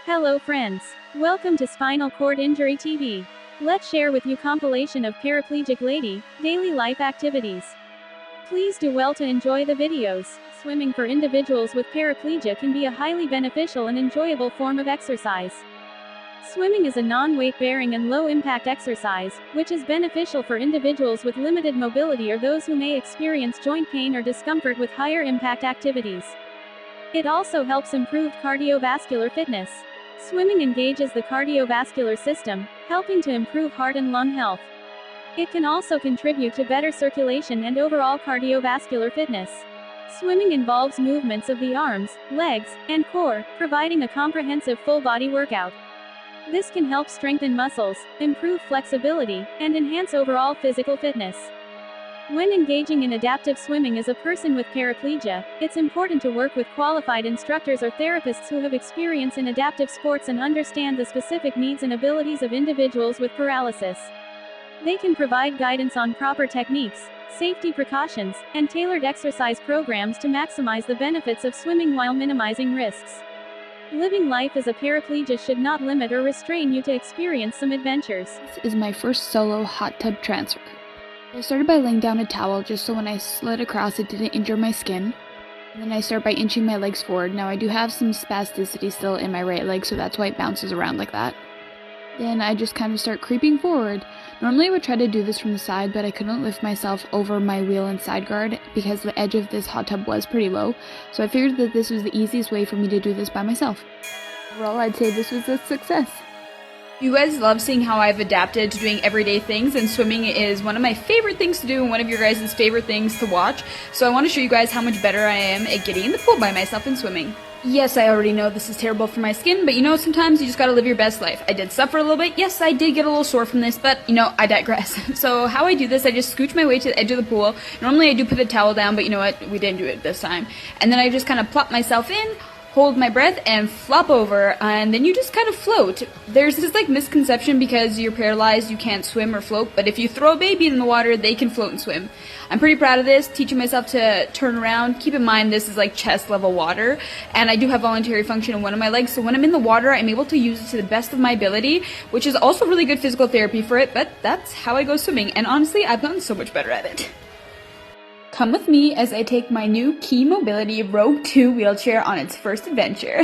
Hello friends. Welcome to Spinal Cord Injury TV. Let's share with you compilation of paraplegic lady, daily life activities. Please do well to enjoy the videos. Swimming for individuals with paraplegia can be a highly beneficial and enjoyable form of exercise. Swimming is a non-weight bearing and low-impact exercise, which is beneficial for individuals with limited mobility or those who may experience joint pain or discomfort with higher impact activities. It also helps improve cardiovascular fitness. Swimming engages the cardiovascular system, helping to improve heart and lung health. It can also contribute to better circulation and overall cardiovascular fitness. Swimming involves movements of the arms, legs, and core, providing a comprehensive full-body workout. This can help strengthen muscles, improve flexibility, and enhance overall physical fitness. When engaging in adaptive swimming as a person with paraplegia, it's important to work with qualified instructors or therapists who have experience in adaptive sports and understand the specific needs and abilities of individuals with paralysis. They can provide guidance on proper techniques, safety precautions, and tailored exercise programs to maximize the benefits of swimming while minimizing risks. Living life as a paraplegia should not limit or restrain you to experience some adventures. This is my first solo hot tub transfer. I started by laying down a towel just so when I slid across it didn't injure my skin. And then I start by inching my legs forward. Now I do have some spasticity still in my right leg, so that's why it bounces around like that. Then I just kind of start creeping forward. Normally I would try to do this from the side, but I couldn't lift myself over my wheel and side guard because the edge of this hot tub was pretty low, so I figured that this was the easiest way for me to do this by myself. Overall, I'd say this was a success. You guys love seeing how I've adapted to doing everyday things, and swimming is one of my favorite things to do and one of your guys' favorite things to watch. So I want to show you guys how much better I am at getting in the pool by myself and swimming. Yes, I already know this is terrible for my skin, but sometimes you just gotta live your best life. I did suffer a little bit. Yes, I did get a little sore from this, but I digress. So how I do this, I just scooch my way to the edge of the pool. Normally I do put a towel down, but you know what? We didn't do it this time. And then I just kind of plop myself in, hold my breath, and flop over, and then you just kind of float. There's this misconception because you're paralyzed you can't swim or float, but if you throw a baby in the water, they can float and swim. I'm pretty proud of this, teaching myself to turn around. Keep in mind this is chest level water, and I do have voluntary function in one of my legs, so when I'm in the water, I'm able to use it to the best of my ability, which is also really good physical therapy for it, but that's how I go swimming, and honestly, I've gotten so much better at it. Come with me as I take my new Key Mobility Rogue 2 wheelchair on its first adventure.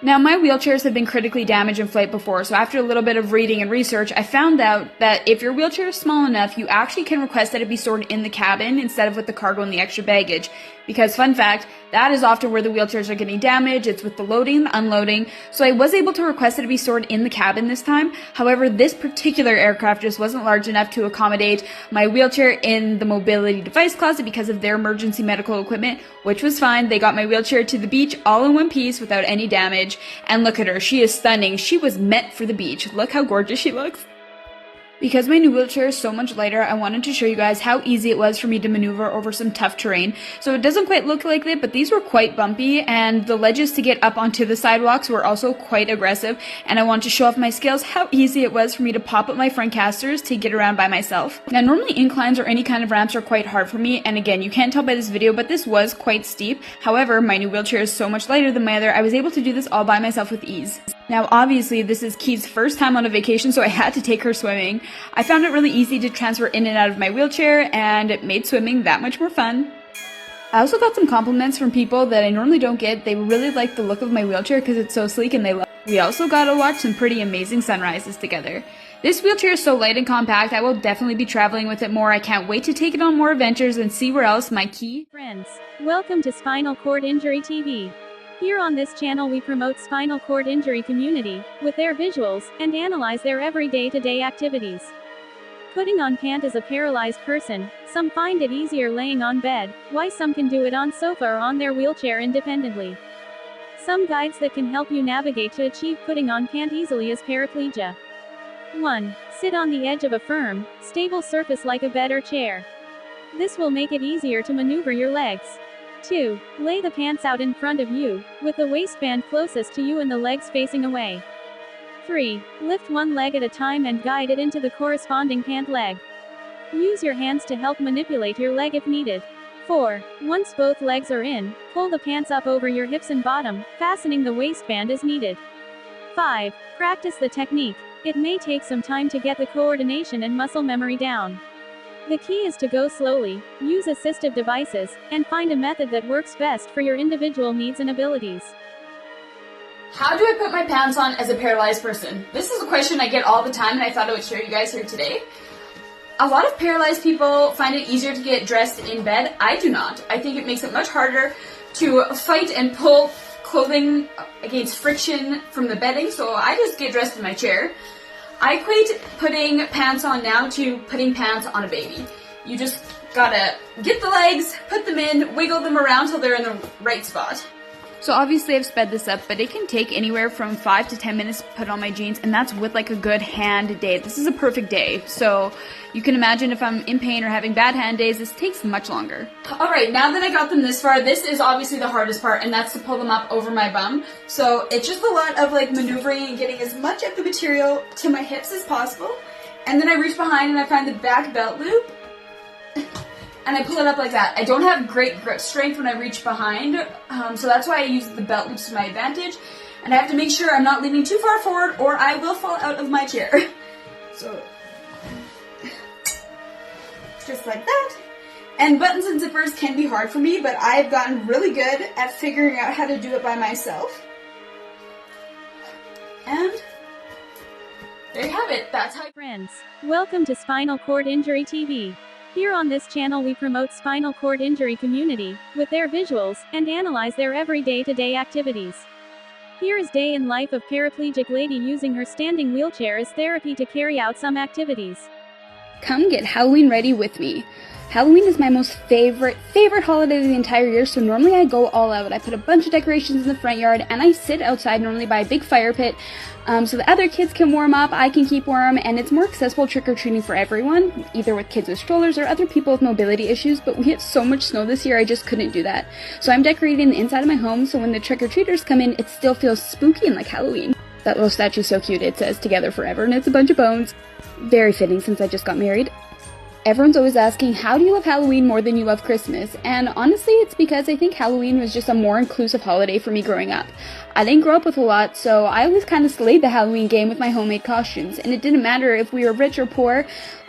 Now, my wheelchairs have been critically damaged in flight before, so after a little bit of reading and research, I found out that if your wheelchair is small enough, you actually can request that it be stored in the cabin instead of with the cargo and the extra baggage. Because, fun fact, that is often where the wheelchairs are getting damaged. It's with the loading and unloading. So I was able to request that it be stored in the cabin this time. However, this particular aircraft just wasn't large enough to accommodate my wheelchair in the mobility device closet because of their emergency medical equipment, which was fine. They got my wheelchair to the beach all in one piece without any damage. And look at her. She is stunning. She was meant for the beach. Look how gorgeous she looks. Because my new wheelchair is so much lighter, I wanted to show you guys how easy it was for me to maneuver over some tough terrain. So it doesn't quite look like it, but these were quite bumpy, and the ledges to get up onto the sidewalks were also quite aggressive, and I want to show off my skills, how easy it was for me to pop up my front casters to get around by myself. Now, normally inclines or any kind of ramps are quite hard for me, and again, you can't tell by this video, but this was quite steep. However, my new wheelchair is so much lighter than my other, I was able to do this all by myself with ease. Now, obviously, this is Key's first time on a vacation, so I had to take her swimming. I found it really easy to transfer in and out of my wheelchair, and it made swimming that much more fun. I also got some compliments from people that I normally don't get. They really like the look of my wheelchair because it's so sleek, and they love it. We also got to watch some pretty amazing sunrises together. This wheelchair is so light and compact, I will definitely be traveling with it more. I can't wait to take it on more adventures and see where else my Key. Friends, welcome to Spinal Cord Injury TV. Here on this channel we promote spinal cord injury community, with their visuals, and analyze their everyday-to-day activities. Putting on pant as a paralyzed person, some find it easier laying on bed, while some can do it on sofa or on their wheelchair independently. Some guides that can help you navigate to achieve putting on pant easily as paraplegia. 1. Sit on the edge of a firm, stable surface like a bed or chair. This will make it easier to maneuver your legs. 2. Lay the pants out in front of you, with the waistband closest to you and the legs facing away. 3. Lift one leg at a time and guide it into the corresponding pant leg. Use your hands to help manipulate your leg if needed. 4. Once both legs are in, pull the pants up over your hips and bottom, fastening the waistband as needed. 5. Practice the technique. It may take some time to get the coordination and muscle memory down. The key is to go slowly, use assistive devices, and find a method that works best for your individual needs and abilities. How do I put my pants on as a paralyzed person? This is a question I get all the time, and I thought I would share you guys here today. A lot of paralyzed people find it easier to get dressed in bed. I do not. I think it makes it much harder to fight and pull clothing against friction from the bedding, so I just get dressed in my chair. I equate putting pants on now to putting pants on a baby. You just gotta get the legs, put them in, wiggle them around till they're in the right spot. So obviously I've sped this up, but it can take anywhere from 5 to 10 minutes to put on my jeans, and that's with like a good hand day. This is a perfect day, so you can imagine if I'm in pain or having bad hand days, this takes much longer. Alright, now that I got them this far, this is obviously the hardest part, and that's to pull them up over my bum. So it's just a lot of like maneuvering and getting as much of the material to my hips as possible. And then I reach behind and I find the back belt loop, and I pull it up like that. I don't have great grip strength when I reach behind, so that's why I use the belt loops to my advantage. And I have to make sure I'm not leaning too far forward or I will fall out of my chair. So, just like that. And buttons and zippers can be hard for me, but I've gotten really good at figuring out how to do it by myself. And there you have it. That's how. Friends, welcome to Spinal Cord Injury TV. Here on this channel we promote spinal cord injury community, with their visuals, and analyze their every day-to-day activities. Here is day in life of paraplegic lady using her standing wheelchair as therapy to carry out some activities. Come get Halloween ready with me. Halloween is my most favorite holiday of the entire year, so normally I go all out. I put a bunch of decorations in the front yard, and I sit outside normally by a big fire pit, so the other kids can warm up, I can keep warm, and it's more accessible trick-or-treating for everyone, either with kids with strollers or other people with mobility issues, but we hit so much snow this year I just couldn't do that. So I'm decorating the inside of my home, so when the trick-or-treaters come in, it still feels spooky and like Halloween. That little statue's so cute, it says "Together Forever," and it's a bunch of bones. Very fitting since I just got married. Everyone's always asking, how do you love Halloween more than you love Christmas? And honestly, it's because I think Halloween was just a more inclusive holiday for me growing up. I didn't grow up with a lot, so I always kind of slayed the Halloween game with my homemade costumes, and it didn't matter if we were rich or poor,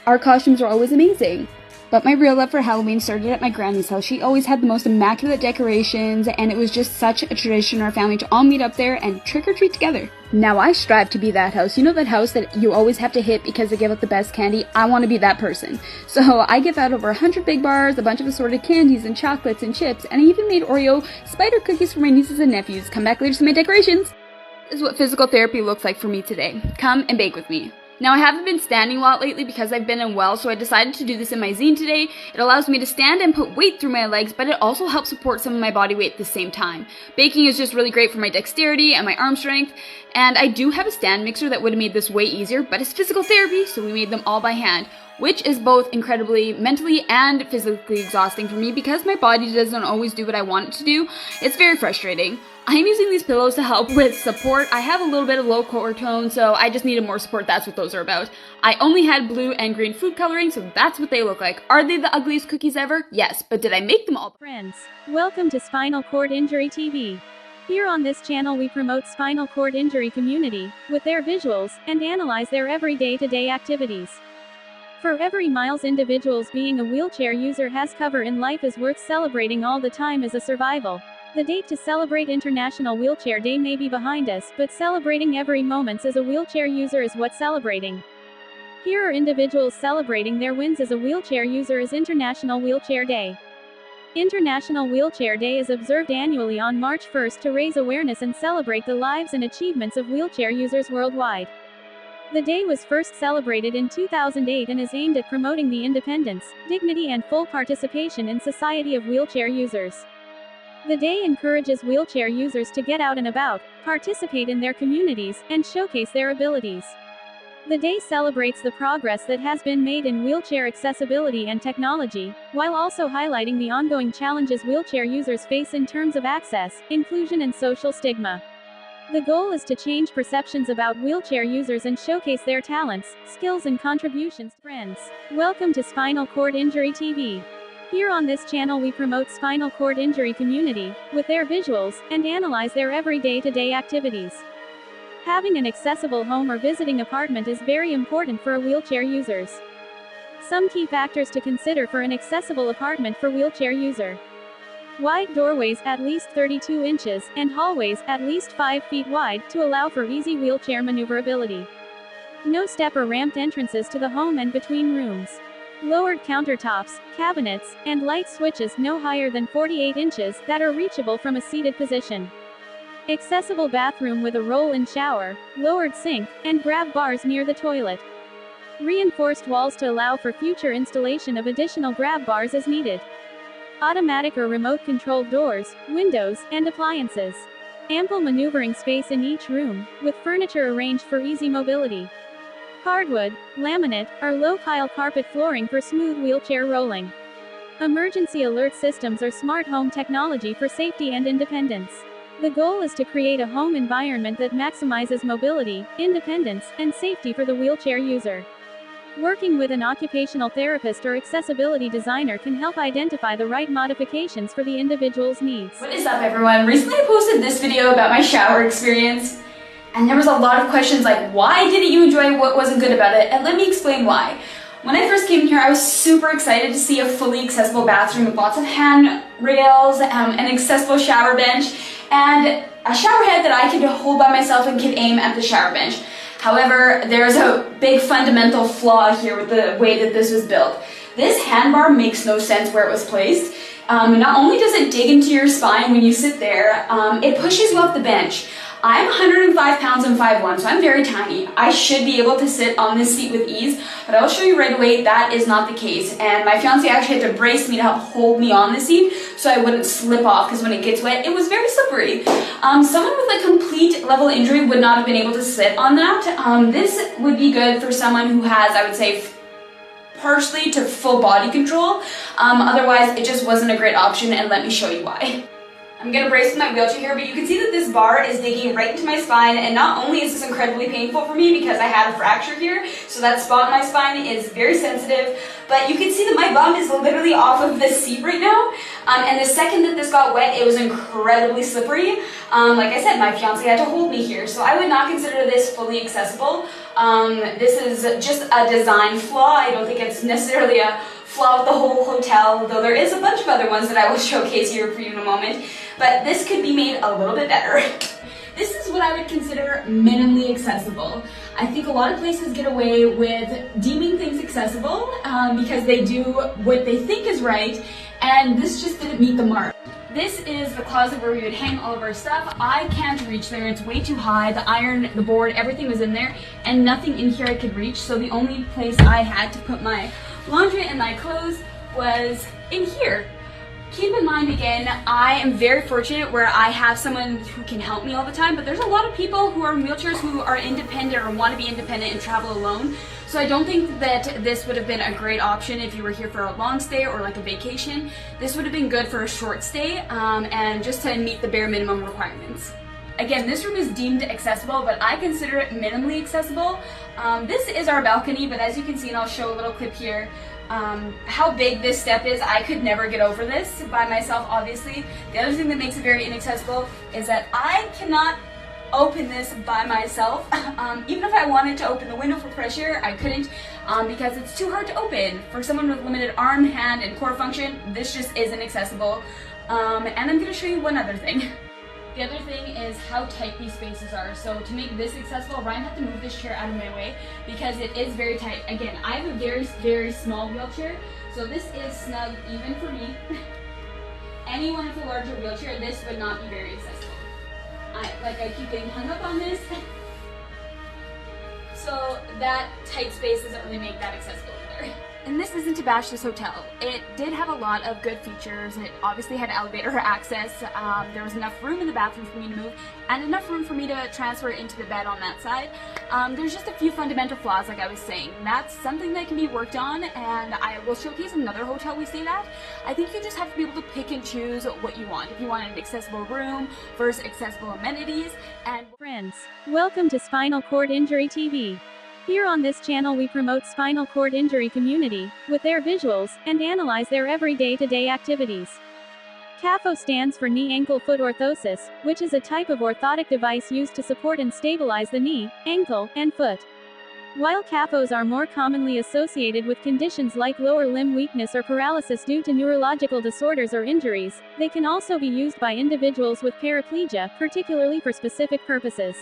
our costumes were always amazing. But my real love for Halloween started at my granny's house. She always had the most immaculate decorations, and it was just such a tradition in our family to all meet up there and trick-or-treat together. Now I strive to be that house. You know that house that you always have to hit because they give out the best candy? I want to be that person. So I give out over 100 big bars, a bunch of assorted candies and chocolates and chips, and I even made Oreo spider cookies for my nieces and nephews. Come back later to see my decorations. This is what physical therapy looks like for me today. Come and bake with me. Now, I haven't been standing a lot lately because I've been unwell, so I decided to do this in my zine today. It allows me to stand and put weight through my legs, but it also helps support some of my body weight at the same time. Baking is just really great for my dexterity and my arm strength, and I do have a stand mixer that would have made this way easier, but it's physical therapy, so we made them all by hand, which is both incredibly mentally and physically exhausting for me because my body doesn't always do what I want it to do. It's very frustrating. I'm using these pillows to help with support. I have a little bit of low core tone, so I just needed more support. That's what those are about. I only had blue and green food coloring, so that's what they look like. Are they the ugliest cookies ever? Yes, but did I make them all? Friends, welcome to Spinal Cord Injury TV. Here on this channel we promote spinal cord injury community, with their visuals, and analyze their every day-to-day activities. For every miles individuals being a wheelchair user has cover in life is worth celebrating all the time as a survival. The date to celebrate International Wheelchair Day may be behind us, but celebrating every moment as a wheelchair user is what's celebrating. Here are individuals celebrating their wins as a wheelchair user as International Wheelchair Day. International Wheelchair Day is observed annually on March 1st to raise awareness and celebrate the lives and achievements of wheelchair users worldwide. The day was first celebrated in 2008 and is aimed at promoting the independence, dignity and full participation in society of wheelchair users. The day encourages wheelchair users to get out and about, participate in their communities, and showcase their abilities. The day celebrates the progress that has been made in wheelchair accessibility and technology, while also highlighting the ongoing challenges wheelchair users face in terms of access, inclusion and social stigma. The goal is to change perceptions about wheelchair users and showcase their talents, skills and contributions. Friends, welcome to Spinal Cord Injury TV. Here on this channel we promote spinal cord injury community, with their visuals, and analyze their every day-to-day activities. Having an accessible home or visiting apartment is very important for a wheelchair users. Some key factors to consider for an accessible apartment for wheelchair user. Wide doorways at least 32 inches, and hallways at least 5 feet wide to allow for easy wheelchair maneuverability. No step or ramped entrances to the home and between rooms. Lowered countertops, cabinets, and light switches no higher than 48 inches that are reachable from a seated position. Accessible bathroom with a roll-in shower, lowered sink, and grab bars near the toilet. Reinforced walls to allow for future installation of additional grab bars as needed. Automatic or remote-controlled doors, windows, and appliances. Ample maneuvering space in each room, with furniture arranged for easy mobility. Hardwood, laminate, or low-pile carpet flooring for smooth wheelchair rolling. Emergency alert systems or smart home technology for safety and independence. The goal is to create a home environment that maximizes mobility, independence, and safety for the wheelchair user. Working with an occupational therapist or accessibility designer can help identify the right modifications for the individual's needs. What is up, everyone? Recently I posted this video about my shower experience, and there was a lot of questions like, why didn't you enjoy what wasn't good about it? And let me explain why. When I first came here, I was super excited to see a fully accessible bathroom with lots of handrails, an accessible shower bench, and a shower head that I could hold by myself and could aim at the shower bench. However, there's a big fundamental flaw here with the way that this was built. This handbar makes no sense where it was placed. Not only does it dig into your spine when you sit there, it pushes you off the bench. I'm 105 pounds and 5'1", so I'm very tiny. I should be able to sit on this seat with ease, but I will show you right away that is not the case. And my fiance actually had to brace me to help hold me on the seat so I wouldn't slip off, because when it gets wet, it was very slippery. Someone with a complete level injury would not have been able to sit on that. This would be good for someone who has, I would say, partially to full body control. Otherwise, it just wasn't a great option, and let me show you why. I'm gonna brace with my wheelchair here, but you can see that this bar is digging right into my spine, and not only is this incredibly painful for me because I had a fracture here, so that spot in my spine is very sensitive, but you can see that my bum is literally off of this seat right now, and the second that this got wet, it was incredibly slippery. Like I said, my fiance had to hold me here, so I would not consider this fully accessible. This is just a design flaw. I don't think it's necessarily a flaw with the whole hotel, though there is a bunch of other ones that I will showcase here for you in a moment, but this could be made a little bit better. This is what I would consider minimally accessible. I think a lot of places get away with deeming things accessible because they do what they think is right, and this just didn't meet the mark. This is the closet where we would hang all of our stuff. I can't reach there, it's way too high. The iron, the board, everything was in there, and nothing in here I could reach, so the only place I had to put my laundry and my clothes was in here. Keep in mind, again, I am very fortunate where I have someone who can help me all the time, but there's a lot of people who are in wheelchairs who are independent or want to be independent and travel alone. So I don't think that this would have been a great option if you were here for a long stay or like a vacation. This would have been good for a short stay and just to meet the bare minimum requirements. Again, this room is deemed accessible, but I consider it minimally accessible. This is our balcony, but as you can see, and I'll show a little clip here, how big this step is. I could never get over this by myself, obviously. The other thing that makes it very inaccessible is that I cannot open this by myself. Even if I wanted to open the window for fresh air, I couldn't because it's too hard to open. For someone with limited arm, hand, and core function, this just isn't accessible. And I'm going to show you one other thing. The other thing is how tight these spaces are. So to make this accessible, Ryan had to move this chair out of my way because it is very tight. Again, I have a very, very small wheelchair, so this is snug even for me. Anyone with a larger wheelchair, this would not be very accessible. I keep getting hung up on this. So that tight space doesn't really make that accessible either. And this isn't to bash this hotel. It did have a lot of good features. It obviously had elevator access. There was enough room in the bathroom for me to move and enough room for me to transfer into the bed on that side. There's just a few fundamental flaws, like I was saying. That's something that can be worked on, and I will showcase another hotel we stayed at. I think you just have to be able to pick and choose what you want. If you want an accessible room versus accessible amenities. And friends, welcome to Spinal Cord Injury TV. Here on this channel we promote spinal cord injury community, with their visuals, and analyze their every day-to-day activities. CAFO stands for knee ankle foot orthosis, which is a type of orthotic device used to support and stabilize the knee, ankle, and foot. While CAFOs are more commonly associated with conditions like lower limb weakness or paralysis due to neurological disorders or injuries, they can also be used by individuals with paraplegia, particularly for specific purposes.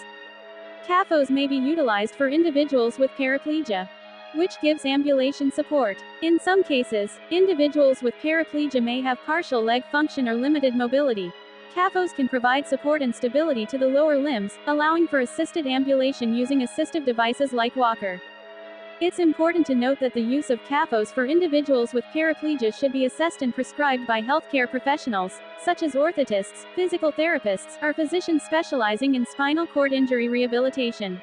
CAFOs may be utilized for individuals with paraplegia, which gives ambulation support. In some cases, individuals with paraplegia may have partial leg function or limited mobility. CAFOs can provide support and stability to the lower limbs, allowing for assisted ambulation using assistive devices like walker. It's important to note that the use of CAFOs for individuals with paraplegia should be assessed and prescribed by healthcare professionals, such as orthotists, physical therapists, or physicians specializing in spinal cord injury rehabilitation.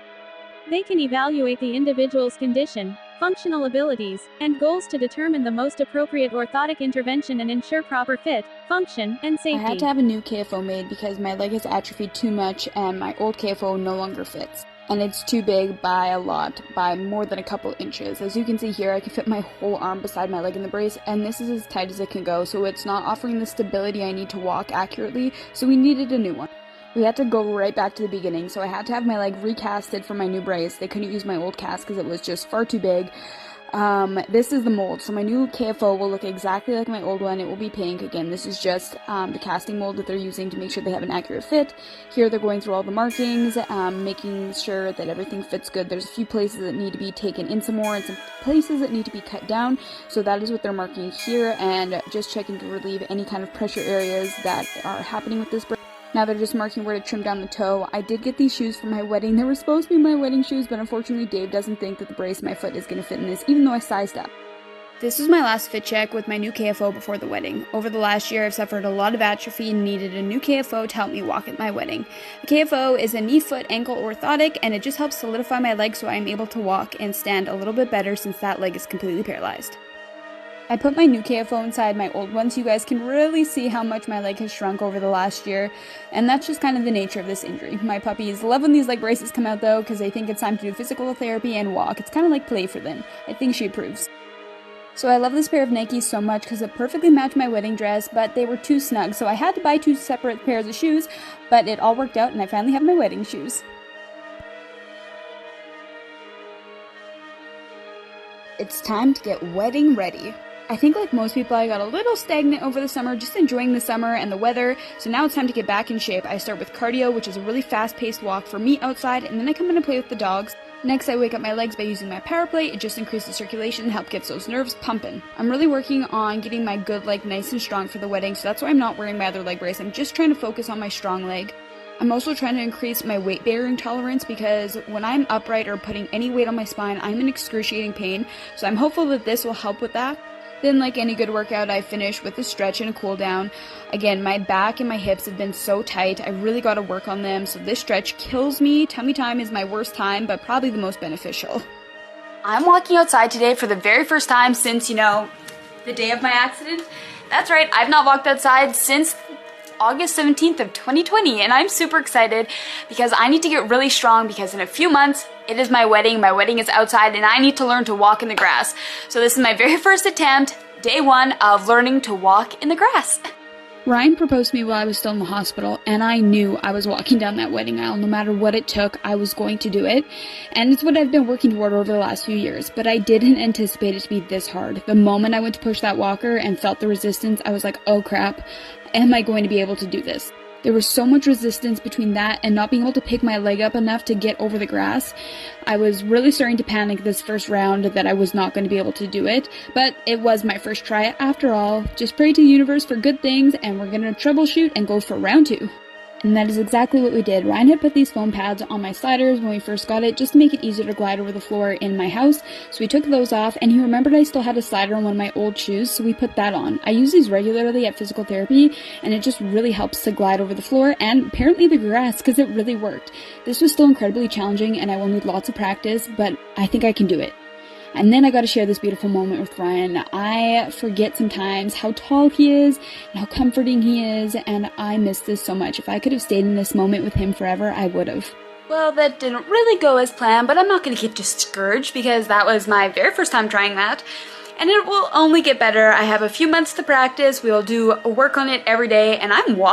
They can evaluate the individual's condition, functional abilities, and goals to determine the most appropriate orthotic intervention and ensure proper fit, function, and safety. I had to have a new KFO made because my leg has atrophied too much and my old KFO no longer fits. And it's too big by a lot, by more than a couple inches. As you can see here, I can fit my whole arm beside my leg in the brace, and this is as tight as it can go, so it's not offering the stability I need to walk accurately, so we needed a new one. We had to go right back to the beginning, so I had to have my leg recasted for my new brace. They couldn't use my old cast because it was just far too big. This is the mold, so my new KFO will look exactly like my old one. It will be pink. Again, this is just the casting mold that they're using to make sure they have an accurate fit. Here they're going through all the markings, making sure that everything fits good. There's a few places that need to be taken in some more and some places that need to be cut down, so that is what they're marking here, and just checking to relieve any kind of pressure areas that are happening with this brace. Now they're just marking where to trim down the toe. I did get these shoes for my wedding. They were supposed to be my wedding shoes, but unfortunately Dave doesn't think that the brace in my foot is going to fit in this, even though I sized up. This was my last fit check with my new KFO before the wedding. Over the last year, I've suffered a lot of atrophy and needed a new KFO to help me walk at my wedding. A KFO is a knee, foot, ankle orthotic, and it just helps solidify my leg so I am able to walk and stand a little bit better since that leg is completely paralyzed. I put my new KFO inside my old one so you guys can really see how much my leg has shrunk over the last year, and that's just kind of the nature of this injury. My puppies love when these leg braces come out though, because they think it's time to do physical therapy and walk. It's kind of like play for them. I think she approves. So I love this pair of Nikes so much because it perfectly matched my wedding dress, but they were too snug, so I had to buy two separate pairs of shoes, but it all worked out and I finally have my wedding shoes. It's time to get wedding ready. I think like most people, I got a little stagnant over the summer, just enjoying the summer and the weather, so now it's time to get back in shape. I start with cardio, which is a really fast-paced walk for me outside, and then I come in and play with the dogs. Next, I wake up my legs by using my Paraplate. It just increases circulation and helps get those nerves pumping. I'm really working on getting my good leg nice and strong for the wedding, so that's why I'm not wearing my other leg brace. I'm just trying to focus on my strong leg. I'm also trying to increase my weight bearing tolerance because when I'm upright or putting any weight on my spine, I'm in excruciating pain, so I'm hopeful that this will help with that. Then, like any good workout, I finish with a stretch and a cool down. Again, my back and my hips have been so tight. I really got to work on them, so this stretch kills me. Tummy time is my worst time, but probably the most beneficial. I'm walking outside today for the very first time since, the day of my accident. That's right, I've not walked outside since August 17th of 2020, and I'm super excited because I need to get really strong because in a few months, it is my wedding. My wedding is outside and I need to learn to walk in the grass. So this is my very first attempt, day one of learning to walk in the grass. Ryan proposed to me while I was still in the hospital, and I knew I was walking down that wedding aisle. No matter what it took, I was going to do it. And it's what I've been working toward over the last few years, but I didn't anticipate it to be this hard. The moment I went to push that walker and felt the resistance, I was like, oh crap, am I going to be able to do this? There was so much resistance between that and not being able to pick my leg up enough to get over the grass. I was really starting to panic this first round that I was not going to be able to do it, but it was my first try after all. Just pray to the universe for good things, and we're going to troubleshoot and go for round 2. And that is exactly what we did. Ryan had put these foam pads on my sliders when we first got it, just to make it easier to glide over the floor in my house. So we took those off, and he remembered I still had a slider on one of my old shoes, so we put that on. I use these regularly at physical therapy, and it just really helps to glide over the floor, and apparently the grass, because it really worked. This was still incredibly challenging, and I will need lots of practice, but I think I can do it. And then I got to share this beautiful moment with Ryan. I forget sometimes how tall he is and how comforting he is, and I miss this so much. If I could have stayed in this moment with him forever, I would have. Well, that didn't really go as planned, but I'm not going to get discouraged because that was my very first time trying that. and it will only get better. I have a few months to practice. We will do work on it every day, and I'm walking